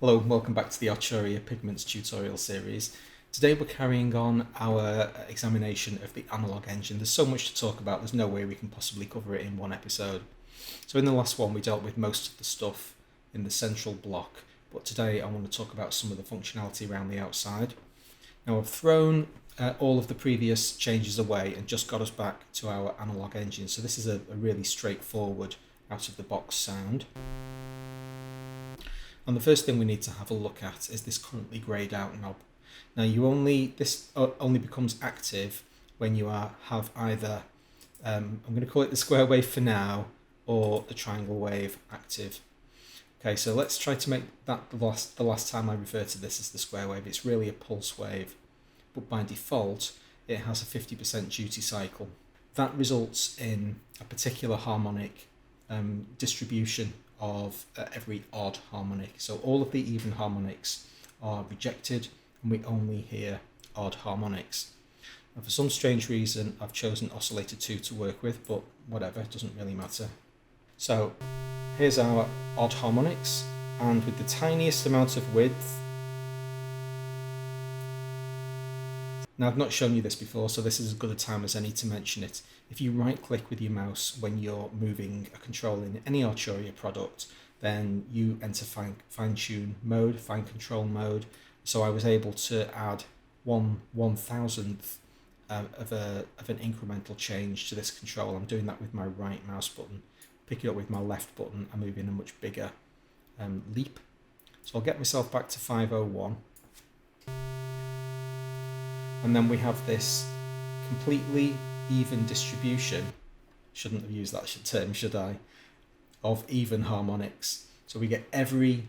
Hello and welcome back to the Arturia Pigments tutorial series. Today we're carrying on our examination of the analog engine. There's so much to talk about, there's no way we can possibly cover it in one episode. So in the last one we dealt with most of the stuff in the central block, but today I want to talk about some of the functionality around the outside. Now I've thrown all of the previous changes away and just got us back to our analog engine. So this is a really straightforward out of the box sound. And the first thing we need to have a look at is this currently greyed out knob. Now this only becomes active when you have either, I'm going to call it the square wave for now, or the triangle wave active. Okay, so let's try to make that the last time I refer to this as the square wave. It's really a pulse wave, but by default it has a 50% duty cycle. That results in a particular harmonic distribution of every odd harmonic. So all of the even harmonics are rejected and we only hear odd harmonics. And for some strange reason I've chosen oscillator 2 to work with, but whatever, it doesn't really matter. So here's our odd harmonics, and with the tiniest amount of width. Now I've not shown you this before, so this is as good a time as any to mention it. If you right click with your mouse when you're moving a control in any Arturia product, then you enter fine tune mode, fine control mode. So I was able to add 1/1000th of an incremental change to this control. I'm doing that with my right mouse button. Pick it up with my left button, I'm moving a much bigger leap. So I'll get myself back to 501. And then we have this completely even distribution, shouldn't have used that term, should I, of even harmonics. So we get every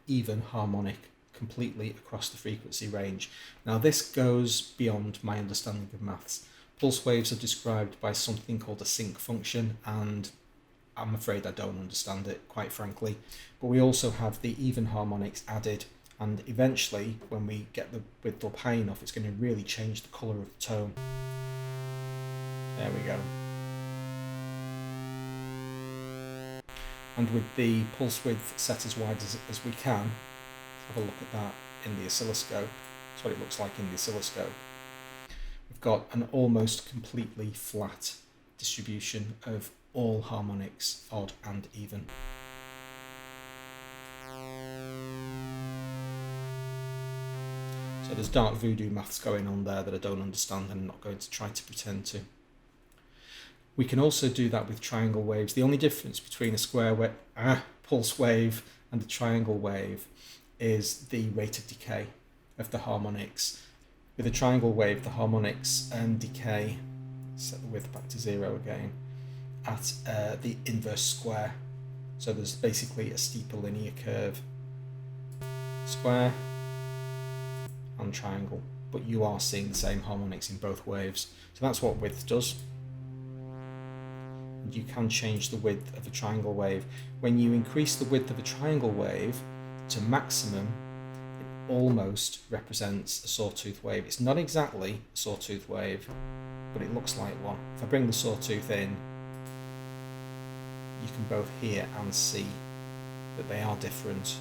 even harmonic completely across the frequency range. Now this goes beyond my understanding of maths. Pulse waves are described by something called a sync function, and I'm afraid I don't understand it, quite frankly. But we also have the even harmonics added, and eventually when we get the width up high enough, it's going to really change the colour of the tone. There we go. And with the pulse width set as wide as we can, have a look at that in the oscilloscope. That's what it looks like in the oscilloscope. We've got an almost completely flat distribution of all harmonics, odd and even. So there's dark voodoo maths going on there that I don't understand and I'm not going to try to pretend to. We can also do that with triangle waves. The only difference between a square wave, pulse wave and a triangle wave is the rate of decay of the harmonics. With a triangle wave, the harmonics decay, set the width back to 0 again, at the inverse square. So there's basically a steeper linear curve. Square and triangle, but you are seeing the same harmonics in both waves. So that's what width does. And you can change the width of a triangle wave. When you increase the width of a triangle wave to maximum, it almost represents a sawtooth wave. It's not exactly a sawtooth wave, but it looks like one. If I bring the sawtooth in, you can both hear and see that they are different,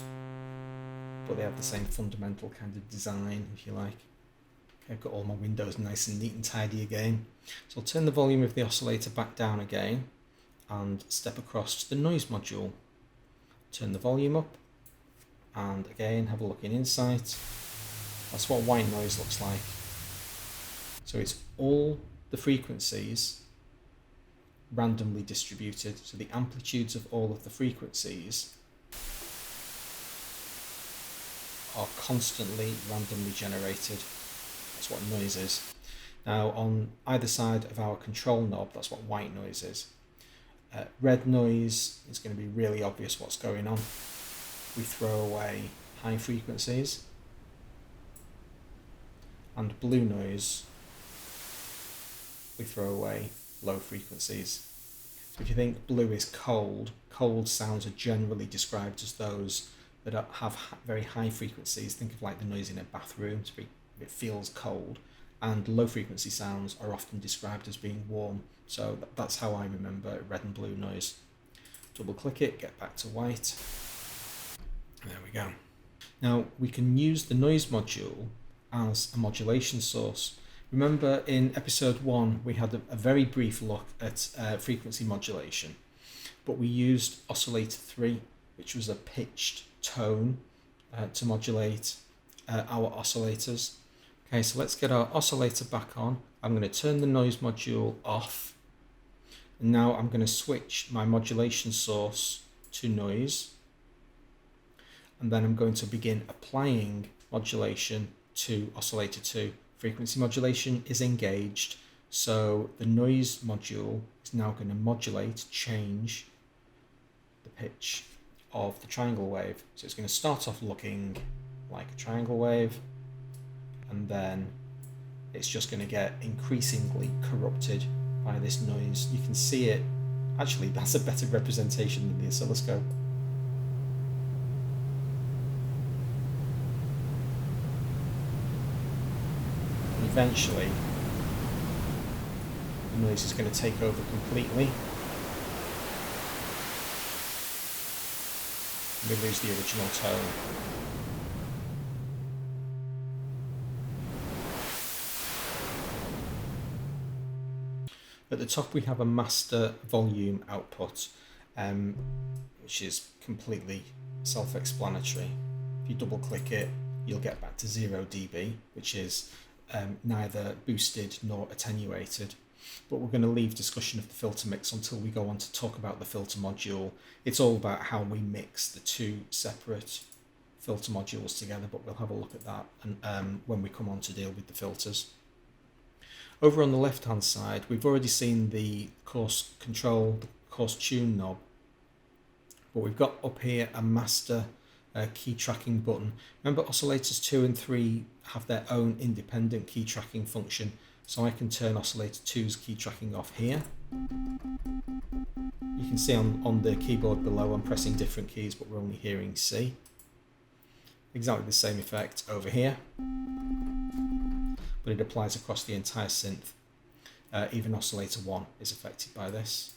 but they have the same fundamental kind of design, if you like. Okay, I've got all my windows nice and neat and tidy again. So I'll turn the volume of the oscillator back down again and step across to the noise module. Turn the volume up and again have a look in Insight. That's what white noise looks like. So it's all the frequencies randomly distributed. So the amplitudes of all of the frequencies are constantly randomly generated. That's what noise is. Now on either side of our control knob, that's what white noise is. Red noise is going to be really obvious what's going on. We throw away high frequencies. And blue noise, we throw away low frequencies. So if you think blue is cold, cold sounds are generally described as those that have very high frequencies. Think of like the noise in a bathroom, it feels cold. And low frequency sounds are often described as being warm. So that's how I remember red and blue noise. Double click it, get back to white. There we go. Now we can use the noise module as a modulation source. Remember in episode 1 we had a very brief look at frequency modulation, but we used oscillator 3, which was a pitched tone to modulate our oscillators. Okay, so let's get our oscillator back on. I'm going to turn the noise module off, and now I'm going to switch my modulation source to noise, and then I'm going to begin applying modulation to oscillator 2. Frequency modulation is engaged, so the noise module is now going to modulate, change the pitch of the triangle wave. So it's going to start off looking like a triangle wave, and then it's just going to get increasingly corrupted by this noise. You can see it, actually that's a better representation than the oscilloscope. Eventually, the noise is going to take over completely. We lose the original tone. At the top we have a master volume output, which is completely self-explanatory. If you double click it, you'll get back to 0 dB, which is neither boosted nor attenuated. But we're going to leave discussion of the filter mix until we go on to talk about the filter module. It's all about how we mix the two separate filter modules together, but we'll have a look at that and when we come on to deal with the filters. Over on the left hand side, we've already seen the coarse control, the coarse tune knob, but we've got up here a master key tracking button. Remember, oscillators 2 and 3 have their own independent key tracking function, so I can turn oscillator 2's key tracking off here. You can see on the keyboard below I'm pressing different keys, but we're only hearing C. Exactly the same effect over here, but it applies across the entire synth. Even oscillator 1 is affected by this.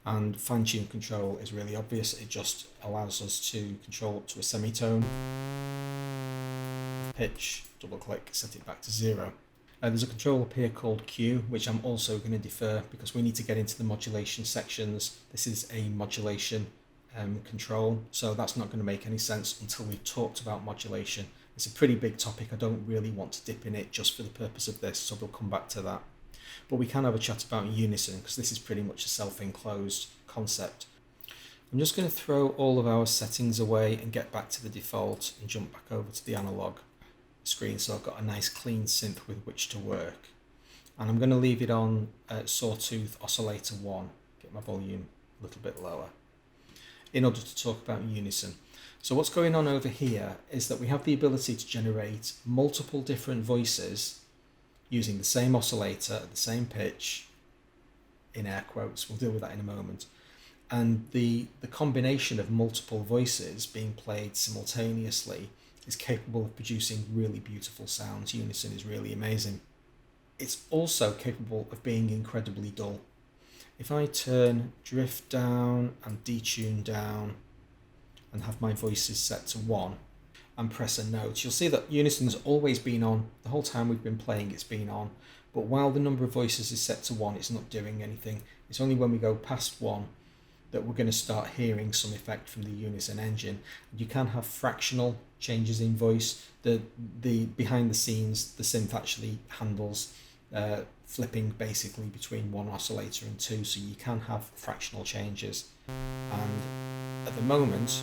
And fine-tune control is really obvious. It just allows us to control up to a semitone. Pitch, double click, set it back to 0. There's a control up here called Q, which I'm also going to defer because we need to get into the modulation sections. This is a modulation control, so that's not going to make any sense until we've talked about modulation. It's a pretty big topic. I don't really want to dip in it just for the purpose of this, so we'll come back to that. But we can have a chat about Unison because this is pretty much a self-enclosed concept. I'm just going to throw all of our settings away and get back to the default and jump back over to the analog screen, so I've got a nice clean synth with which to work. And I'm going to leave it on sawtooth oscillator 1, get my volume a little bit lower, in order to talk about Unison. So what's going on over here is that we have the ability to generate multiple different voices using the same oscillator at the same pitch, in air quotes. We'll deal with that in a moment. And the combination of multiple voices being played simultaneously is capable of producing really beautiful sounds. Unison is really amazing. It's also capable of being incredibly dull. If I turn drift down and detune down and have my voices set to 1 and press a note, you'll see that Unison's always been on. The whole time we've been playing it's been on, but while the number of voices is set to 1, it's not doing anything. It's only when we go past 1 that we're going to start hearing some effect from the Unison engine. You can have fractional changes in voice. The behind the scenes, the synth actually handles flipping basically between one oscillator and 2, so you can have fractional changes. And at the moment,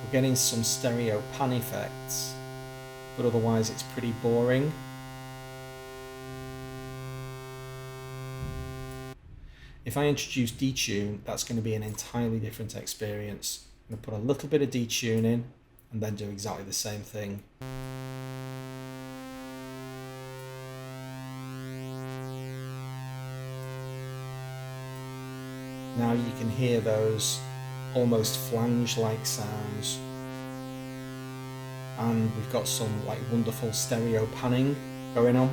we're getting some stereo pan effects, but otherwise it's pretty boring. If I introduce detune, that's going to be an entirely different experience. I'm going to put a little bit of detune in and then do exactly the same thing. Now you can hear those almost flange-like sounds, and we've got some like wonderful stereo panning going on.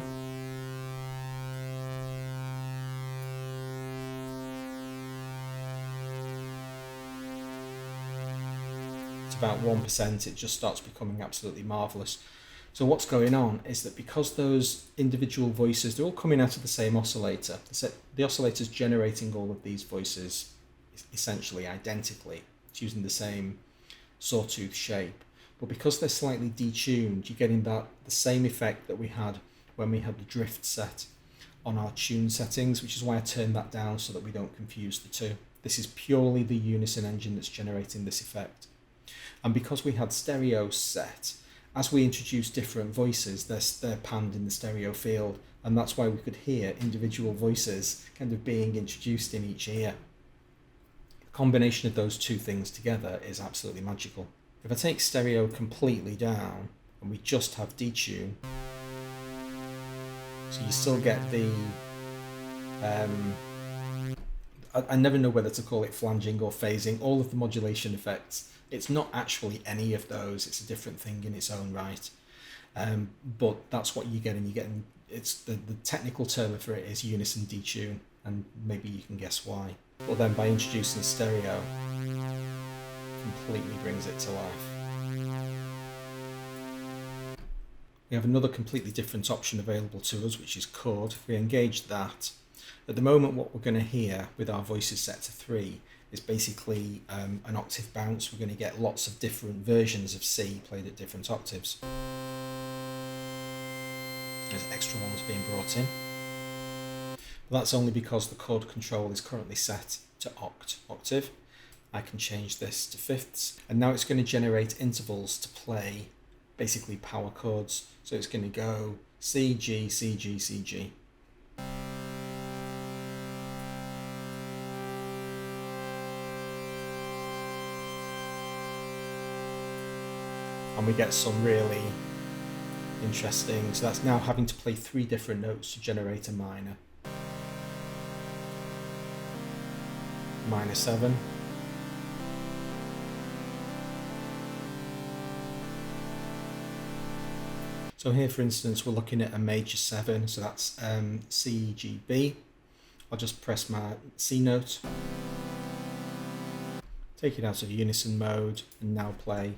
about 1%, it just starts becoming absolutely marvellous. So what's going on is that because those individual voices, they're all coming out of the same oscillator. The oscillator's generating all of these voices essentially identically. It's using the same sawtooth shape. But because they're slightly detuned, you're getting the same effect that we had when we had the drift set on our tune settings, which is why I turned that down so that we don't confuse the two. This is purely the Unison engine that's generating this effect. And because we had stereo set, as we introduce different voices, they're panned in the stereo field, and that's why we could hear individual voices kind of being introduced in each ear. The combination of those two things together is absolutely magical. If I take stereo completely down and we just have detune, so you still get the I never know whether to call it flanging or phasing, all of the modulation effects. It's not actually any of those, it's a different thing in its own right. But that's what you're getting. It's the technical term for it is Unison detune, and maybe you can guess why. But then by introducing stereo, completely brings it to life. We have another completely different option available to us, which is chord. If we engage that, at the moment what we're going to hear with our voices set to 3 is basically an octave bounce. We're going to get lots of different versions of C played at different octaves. There's extra ones being brought in. But that's only because the chord control is currently set to octave. I can change this to fifths, and now it's going to generate intervals to play basically power chords. So it's going to go C, G, C, G, C, G. And we get some really interesting, so that's now having to play 3 different notes to generate a minor. Minor 7. So here, for instance, we're looking at a major 7, so that's C, G, B. I'll just press my C note, take it out of unison mode, and now play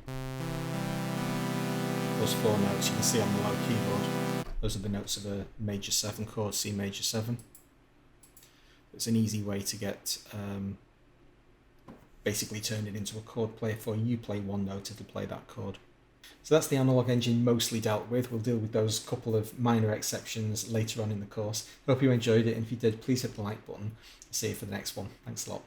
those 4 notes you can see on the low keyboard. Those are the notes of a major 7 chord, C major 7. It's an easy way to get basically turn it into a chord player for you. Play one note, it'll play that chord. So that's the analog engine mostly dealt with. We'll deal with those couple of minor exceptions later on in the course. Hope you enjoyed it, and if you did, please hit the like button. I'll see you for the next one. Thanks a lot.